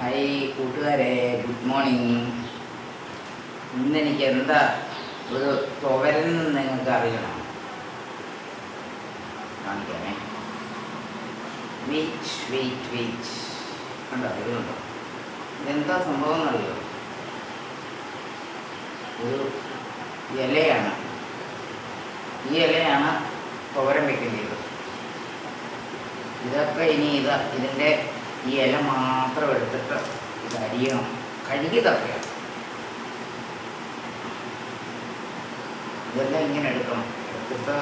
Hi കൂട്ടുകാരെ, good morning. ഇന്നെനിക്ക് എന്താ ഒരു തുവരിൽ നിന്ന് നിങ്ങൾക്ക് അറിയണം. കാണിക്കാമേ. വെയിറ്റ് കണ്ടോ, അറിയുന്നുണ്ടോ? ഇതെന്താ സംഭവം എന്നറിയോ? ഒരു ഇലയാണ്. ഈ ഇലയാണ് തുവരം വെക്കേണ്ടത്. ഇതൊക്കെ ഇനി ഇതിൻ്റെ ഈ ഇല മാത്രം എടുത്തിട്ട് ഇത് അരിയണം, കഴുകി തപ്പയാണ്. ഇതെല്ലാം ഇങ്ങനെ എടുക്കണം. എടുത്തിട്ട്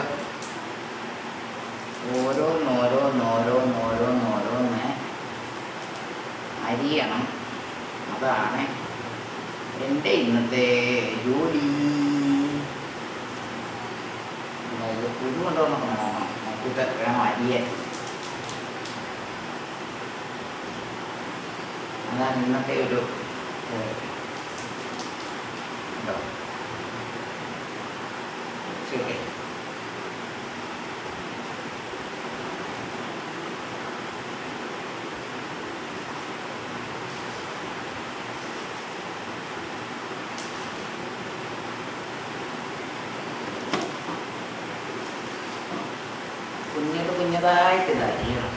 ഓരോന്നോരോന്ന് അരിയണം. അതാണ് എൻ്റെ ഇന്നത്തെ ജോലി. ഇത് പുഴു കൊണ്ടുവന്നൊക്കെ നോക്കണം, നോക്കിയിട്ട് വേണം അരിയാൻ. അതാണ് ഇന്നത്തെ ഒരു ഉണ്ടോ. ശരി, കുഞ്ഞതായിട്ട് ഇത് അരിയണം.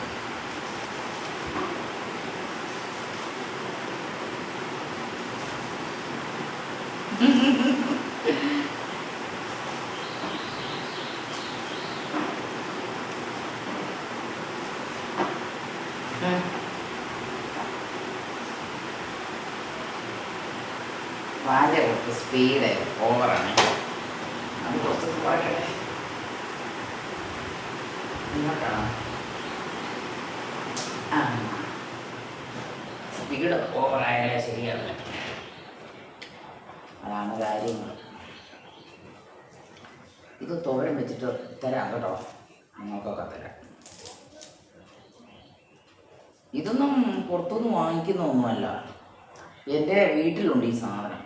വാഴ കുറച്ച് സ്പീഡ് ഓവറാണ്. അത് കുറച്ച് പാടേ ഇങ്ങോട്ടാണ്. സ്പീഡ് ഓവറായാലേ ശരിയാവില്ല. അതാണ് കാര്യങ്ങൾ. ഇത് തോരൻ വെച്ചിട്ട് തരാം കേട്ടോ, നിങ്ങൾക്കൊക്കെ തരാം. ഇതൊന്നും പുറത്തുനിന്ന് വാങ്ങിക്കുന്ന ഒന്നുമല്ല, എൻ്റെ വീട്ടിലുണ്ട് ഈ സാധനം.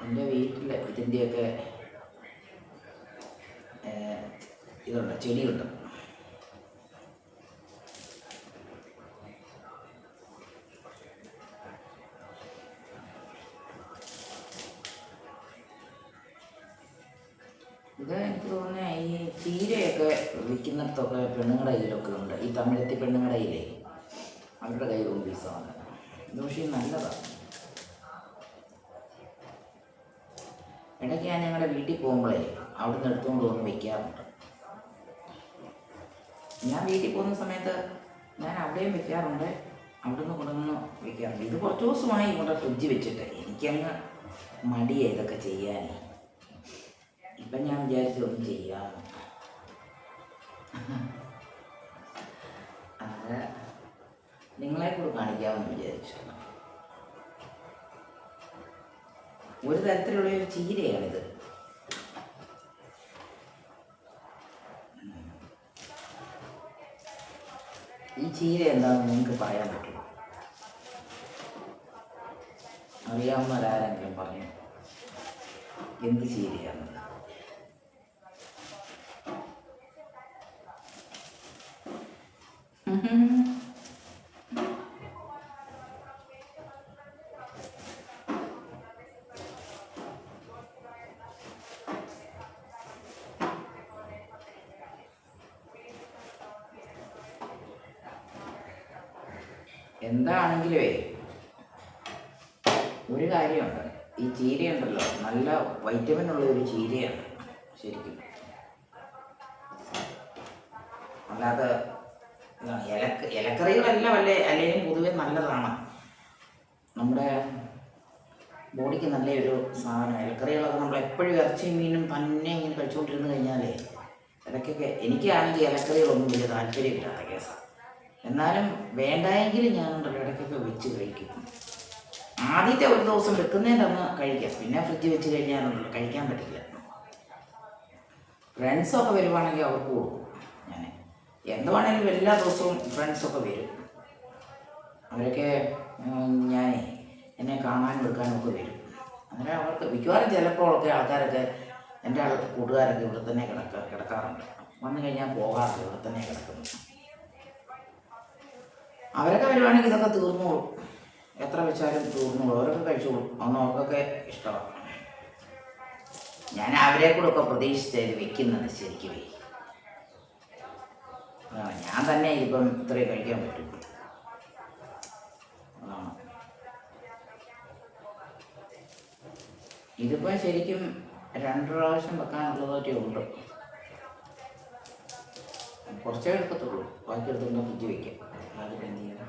എൻ്റെ വീട്ടിൽ ഇതിൻ്റെയൊക്കെ ഇതുണ്ട്, ചെടിയുണ്ട്. ഇത് എനിക്ക് തോന്നുന്നത് ഈ ചീരയൊക്കെ വിൽക്കുന്നിടത്തൊക്കെ പെണ്ണുങ്ങളുടെ കയ്യിലൊക്കെ ഉണ്ട്. ഈ തമിഴത്തി പെണ്ണുങ്ങളുടെ കയ്യിലേ അവരുടെ കയ്യിലുണ്ട് ഈ സാധനം. ഇത് പക്ഷേ നല്ലതാണ്. ഇടയ്ക്ക് ഞാൻ ഞങ്ങളുടെ വീട്ടിൽ പോകുമ്പോഴേ അവിടെ നിന്ന് എടുത്തുകൊണ്ട് വന്ന് വയ്ക്കാറുണ്ട്. ഞാൻ വീട്ടിൽ പോകുന്ന സമയത്ത് ഞാൻ അവിടെയും വെക്കാറുണ്ട്, അവിടെ നിന്ന് കൊണ്ടുവന്ന് വയ്ക്കാറുണ്ട്. ഇത് കുറച്ച് ദിവസമായി കൊണ്ട് ഫ്രിഡ്ജ് വെച്ചിട്ട് എനിക്കങ്ങ് മടിയാണ് ഇതൊക്കെ ചെയ്യാൻ. ഇപ്പം ഞാൻ വിചാരിച്ചൊന്നും ചെയ്യാം. അത് നിങ്ങളെ കൂടെ കാണിക്കാമെന്ന് വിചാരിച്ചു. ഒരു തരത്തിലുള്ള ഒരു ചീരയാണിത്. ഈ ചീര എന്താണെന്ന് നിങ്ങൾക്ക് പറയാൻ പറ്റുമോ? അറിയാവുന്നവരാരെങ്കിലും പറഞ്ഞു എന്ത് ചീരയാണ്? എന്താണെങ്കിലേ ഒരു കാര്യമുണ്ട്, ഈ ചീരയുണ്ടല്ലോ നല്ല വൈറ്റമിൻ ഉള്ള ഒരു ചീരയാണ് ശരിക്കും. അല്ലാതെ ഇലക്കറികളെല്ലാം അല്ലെങ്കിൽ പൊതുവെ നല്ലതാണ്, നമ്മുടെ ബോഡിക്ക് നല്ലൊരു സാധനം. ഇലക്കറികളൊക്കെ നമ്മൾ എപ്പോഴും ഇറച്ചിയും മീനും തന്നെ ഇങ്ങനെ കഴിച്ചുകൊണ്ടിരുന്ന് കഴിഞ്ഞാലേ ഇടയ്ക്കൊക്കെ, എനിക്കാണെങ്കിൽ ഇലക്കറികളൊന്നും വലിയ താല്പര്യമില്ലാത്ത കേസാണ്. എന്നാലും വേണ്ടായെങ്കിലും ഞാനുണ്ടല്ലോ ഇടയ്ക്കൊക്കെ വെച്ച് കഴിക്കും. ആദ്യത്തെ ഒരു ദിവസം വെക്കുന്നതിൻ്റെ അന്ന് കഴിക്കാം, പിന്നെ ഫ്രിഡ്ജ് വെച്ച് കഴിഞ്ഞാലുണ്ടല്ലോ കഴിക്കാൻ പറ്റില്ല. ഫ്രണ്ട്സൊക്കെ വരുവാണെങ്കിൽ അവർക്ക് കൊടുക്കും. ഞാൻ എന്തുവാണെങ്കിലും എല്ലാ ദിവസവും ഫ്രണ്ട്സൊക്കെ വരും. അവരൊക്കെ എന്നെ കാണാനും എടുക്കാനൊക്കെ വരും. അങ്ങനെ അവർക്ക് മിക്കവാറും ചിലപ്പോഴൊക്കെ ആൾക്കാരൊക്കെ എൻ്റെ കൂട്ടുകാരൊക്കെ ഇവിടെ തന്നെ കിടക്കാറുണ്ട്. വന്നു കഴിഞ്ഞാൽ പോകാറില്ല, ഇവിടെ തന്നെ കിടക്കുന്നു. അവരൊക്കെ വരുവാണെങ്കിൽ ഇതൊക്കെ തീർന്നോളും. എത്ര വെച്ചാലും തീർന്നോളും. അവരൊക്കെ കഴിച്ചോളും. അതൊന്നും അവർക്കൊക്കെ ഇഷ്ടമാണ്. ഞാൻ അവരെ കൂടെ ഒക്കെ പ്രതീക്ഷിച്ചത് വെക്കുന്നത് ശരിക്കും. ഞാൻ തന്നെ ഇപ്പം ഇത്രയും കഴിക്കാൻ പറ്റും. ഇതിപ്പോൾ ശരിക്കും 2 പ്രാവശ്യം വെക്കാനുള്ളതൊക്കെ ഉണ്ട്. കുറച്ചേ എടുക്കത്തുള്ളൂ. ബാക്കി എടുത്തുകൊണ്ട് ഫ്രിഡ്ജ് വയ്ക്കാം. അതിൽ എന്ത് ചെയ്യണം?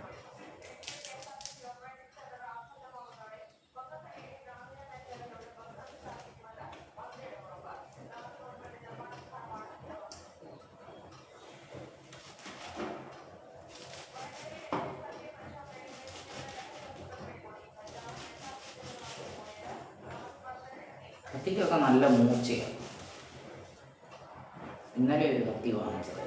കത്തിക്കൊക്കെ നല്ല മൂർച്ചയാണ്. ഇന്നലെ ഒരു കത്തി വാങ്ങിച്ചത്.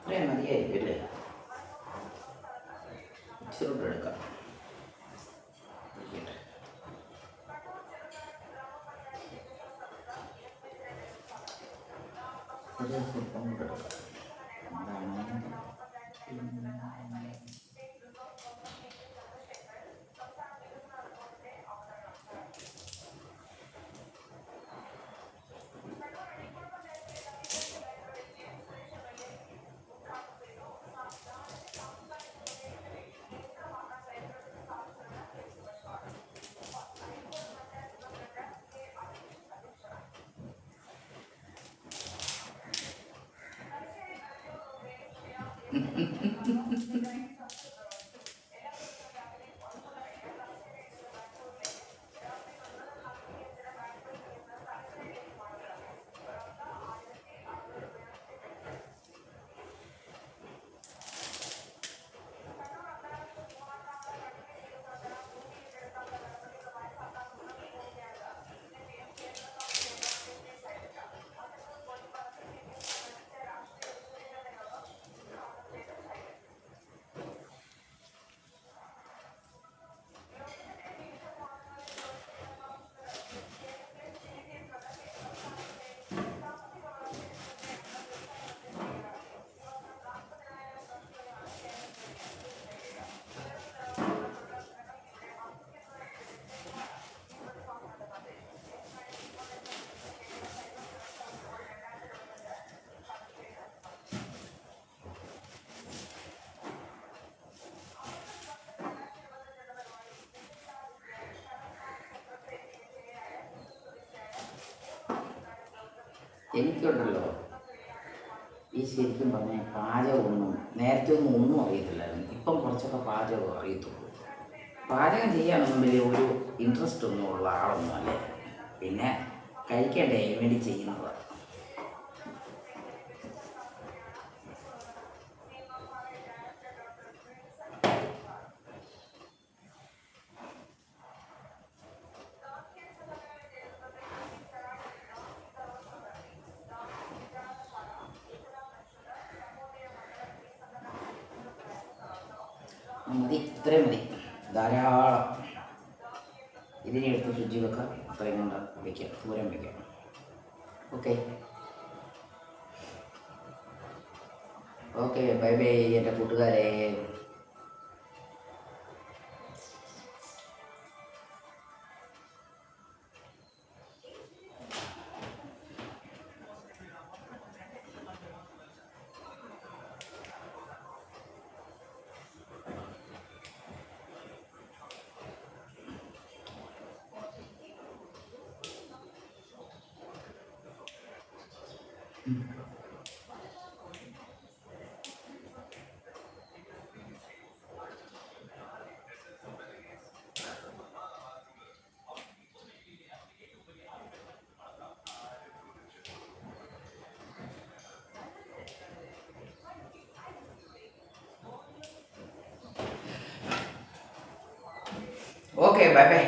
ഇത്രയും മതിയായിരിക്കും അല്ലേ? ഇച്ചിരി എടുക്കാം. ഒരു സ്വല്പം കൂടെ എടുക്കാം. എനിക്കുണ്ടല്ലോ ഈ ശരിക്കും പറഞ്ഞാൽ പാചകമൊന്നും നേരത്തെ ഒന്നും അറിയത്തില്ലായിരുന്നു. ഇപ്പം കുറച്ചൊക്കെ പാചകം അറിയത്തുള്ളൂ. പാചകം ചെയ്യാനൊന്നും വലിയ ഒരു ഇൻട്രസ്റ്റ് ഒന്നും ഉള്ള ആളൊന്നും അല്ലേ. പിന്നെ കഴിക്കണ്ടേ വേണ്ടി ചെയ്യുന്നത്. മതി, ഇത്രയും മതി, ധാരാളം. ഇതിനെ എടുത്ത് ഫ്രിഡ്ജിൽ വെക്കാം, അത്രയും കൊണ്ട് വയ്ക്കാം, ദൂരം വയ്ക്കാം. ഓക്കെ ഓക്കെ, ബൈ ബൈ എൻ്റെ കൂട്ടുകാരെ. Okay, bye bye.